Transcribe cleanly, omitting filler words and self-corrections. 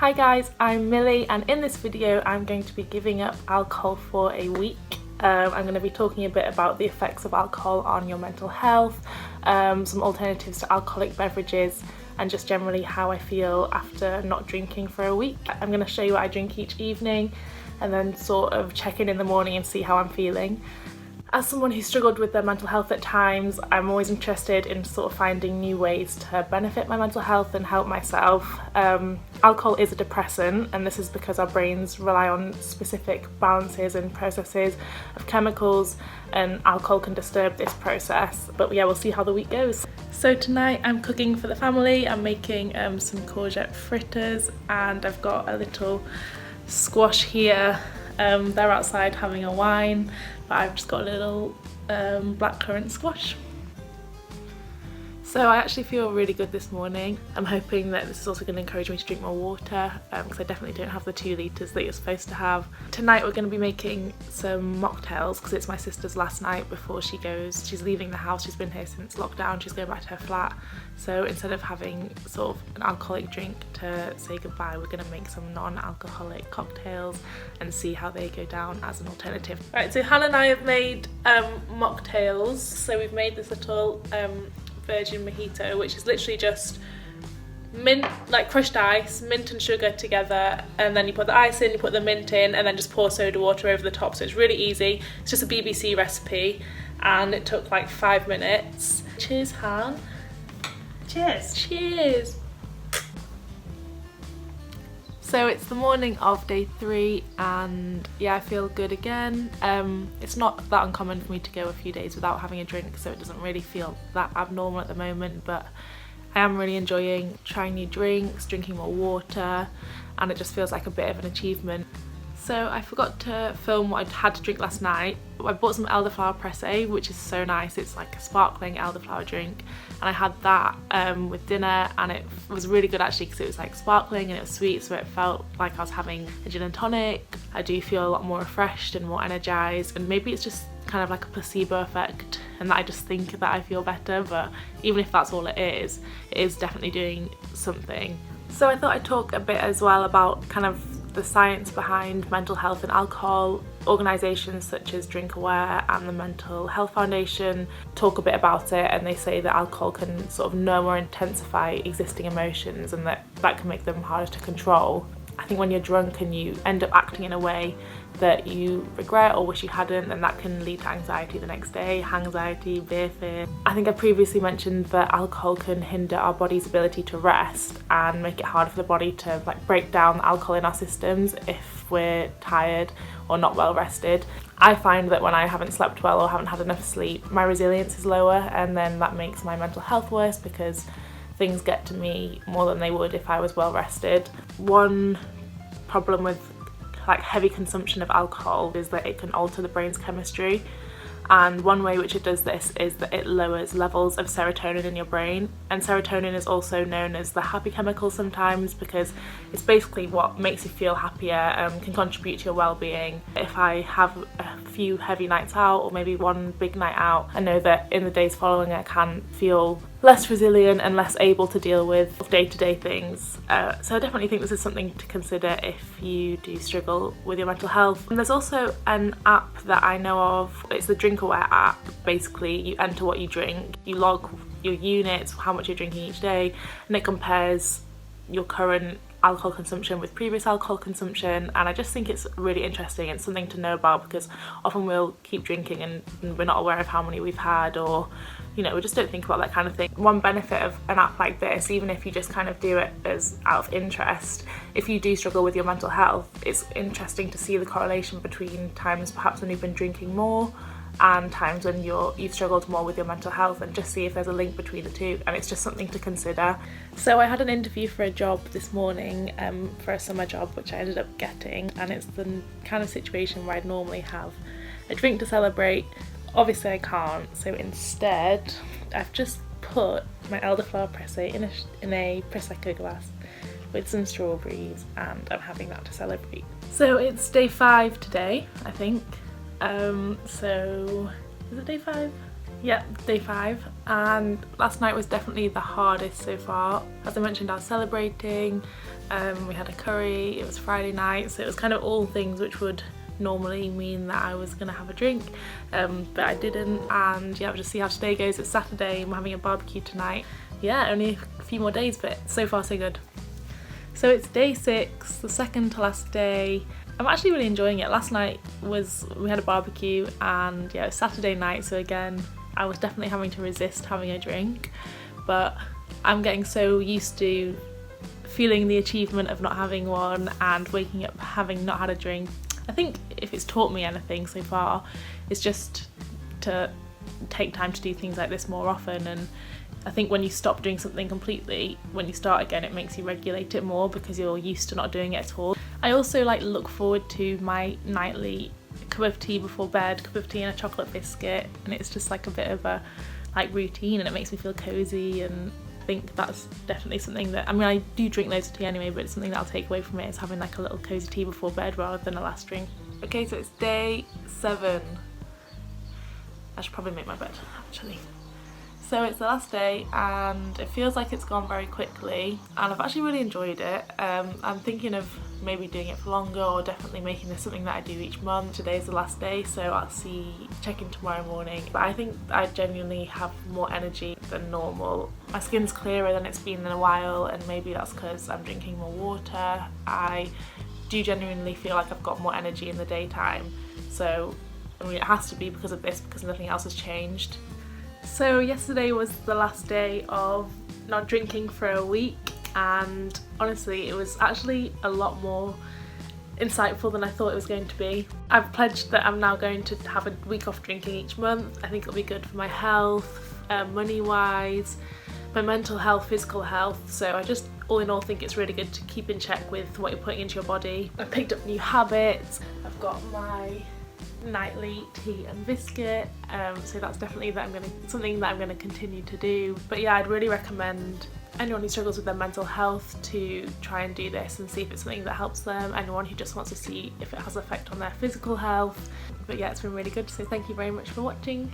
Hi guys, I'm Millie and in this video I'm going to be giving up alcohol for a week. I'm going to be talking a bit about the effects of alcohol on your mental health, some alternatives to alcoholic beverages, and just generally how I feel after not drinking for a week. I'm going to show you what I drink each evening and then sort of check in the morning and see how I'm feeling. As someone who struggled with their mental health at times, I'm always interested in sort of finding new ways to benefit my mental health and help myself. Alcohol is a depressant, and this is because our brains rely on specific balances and processes of chemicals, and alcohol can disturb this process. But yeah, we'll see how the week goes. So tonight I'm cooking for the family. I'm making some courgette fritters, and I've got a little squash here. They're outside having a wine, but I've just got a little blackcurrant squash. So I actually feel really good this morning. I'm hoping that this is also going to encourage me to drink more water, because I definitely don't have the 2 litres that you're supposed to have. Tonight we're going to be making some mocktails because it's my sister's last night before she goes. She's leaving the house, she's been here since lockdown, she's going back to her flat. So instead of having sort of an alcoholic drink to say goodbye, we're going to make some non-alcoholic cocktails and see how they go down as an alternative. Right, so Hannah and I have made mocktails. So we've made this little virgin mojito, which is literally just mint, like crushed ice, mint and sugar together, and then you put the ice in, you put the mint in, and then just pour soda water over the top. So it's really easy. It's just a BBC recipe and it took like 5 minutes. Cheers, Han. Cheers. Cheers. So it's the morning of day 3 and yeah, I feel good again. It's not that uncommon for me to go a few days without having a drink, so it doesn't really feel that abnormal at the moment, but I am really enjoying trying new drinks, drinking more water, and it just feels like a bit of an achievement. So I forgot to film what I'd had to drink last night. I bought some elderflower pressé, which is so nice. It's like a sparkling elderflower drink, and I had that with dinner, and it was really good actually because it was like sparkling and it was sweet, so it felt like I was having a gin and tonic. I do feel a lot more refreshed and more energised, and maybe it's just kind of like a placebo effect and that I just think that I feel better, but even if that's all it is definitely doing something. So I thought I'd talk a bit as well about kind of the science behind mental health and alcohol. Organisations such as Drink Aware and the Mental Health Foundation talk a bit about it, and they say that alcohol can sort of numb or intensify existing emotions and that can make them harder to control. I think when you're drunk and you end up acting in a way that you regret or wish you hadn't, then that can lead to anxiety the next day, anxiety, beer fear. I think I previously mentioned that alcohol can hinder our body's ability to rest and make it harder for the body to like break down the alcohol in our systems if we're tired or not well rested. I find that when I haven't slept well or haven't had enough sleep, my resilience is lower, and then that makes my mental health worse because things get to me more than they would if I was well rested. One problem with like heavy consumption of alcohol is that it can alter the brain's chemistry, and one way which it does this is that it lowers levels of serotonin in your brain, and serotonin is also known as the happy chemical sometimes because it's basically what makes you feel happier, can contribute to your well-being. If I have a few heavy nights out or maybe one big night out, I know that in the days following I can feel less resilient and less able to deal with day-to-day things. So I definitely think this is something to consider if you do struggle with your mental health. And there's also an app that I know of. It's the Drink Aware app. Basically, you enter what you drink, you log your units, how much you're drinking each day, and it compares your current alcohol consumption with previous alcohol consumption, and I just think it's really interesting. It's something to know about because often we'll keep drinking and we're not aware of how many we've had, or you know, we just don't think about that kind of thing. One benefit of an app like this, even if you just kind of do it as out of interest, if you do struggle with your mental health, it's interesting to see the correlation between times perhaps when you've been drinking more and times when you've struggled more with your mental health, and just see if there's a link between the two, and it's just something to consider. So I had an interview for a job this morning, for a summer job, which I ended up getting, and it's the kind of situation where I'd normally have a drink to celebrate. Obviously I can't, so instead I've just put my elderflower pressé in a Prosecco glass with some strawberries, and I'm having that to celebrate. So it's day 5 today, I think. So is it day 5? Yeah, day 5, and last night was definitely the hardest so far. As I mentioned, I was celebrating, We had a curry, it was Friday night, so it was kind of all things which would normally mean that I was gonna have a drink, but I didn't. And yeah, we'll just see how today goes. It's Saturday and we're having a barbecue tonight. Yeah, only a few more days, but so far so good. So it's day 6, the second to last day. I'm actually really enjoying it. Last night we had a barbecue, and yeah, it was Saturday night, so again I was definitely having to resist having a drink, but I'm getting so used to feeling the achievement of not having one and waking up having not had a drink. I think if it's taught me anything so far, it's just to take time to do things like this more often. And I think when you stop doing something completely, when you start again, it makes you regulate it more because you're used to not doing it at all. I also look forward to my nightly cup of tea before bed, cup of tea and a chocolate biscuit, and it's just like a bit of a routine, and it makes me feel cozy. And I think that's definitely something that, I mean, I do drink loads of tea anyway, but it's something that I'll take away from it, is having like a little cozy tea before bed rather than a last drink. Okay, so it's day 7. I should probably make my bed actually. So it's the last day and it feels like it's gone very quickly, and I've actually really enjoyed it. I'm thinking of maybe doing it for longer, or definitely making this something that I do each month. Today's the last day, so I'll check in tomorrow morning. But I think I genuinely have more energy than normal. My skin's clearer than it's been in a while, and maybe that's because I'm drinking more water. I do genuinely feel like I've got more energy in the daytime, so I mean it has to be because of this, because nothing else has changed. So yesterday was the last day of not drinking for a week, and honestly it was actually a lot more insightful than I thought it was going to be. I've pledged that I'm now going to have a week off drinking each month. I think it'll be good for my health, money wise, my mental health, physical health, so I just all in all think it's really good to keep in check with what you're putting into your body. I picked up new habits. I've got my nightly tea and biscuit, so that's definitely something that I'm going to continue to do. But yeah, I'd really recommend anyone who struggles with their mental health to try and do this and see if it's something that helps them. Anyone who just wants to see if it has an effect on their physical health. But yeah, it's been really good, so thank you very much for watching.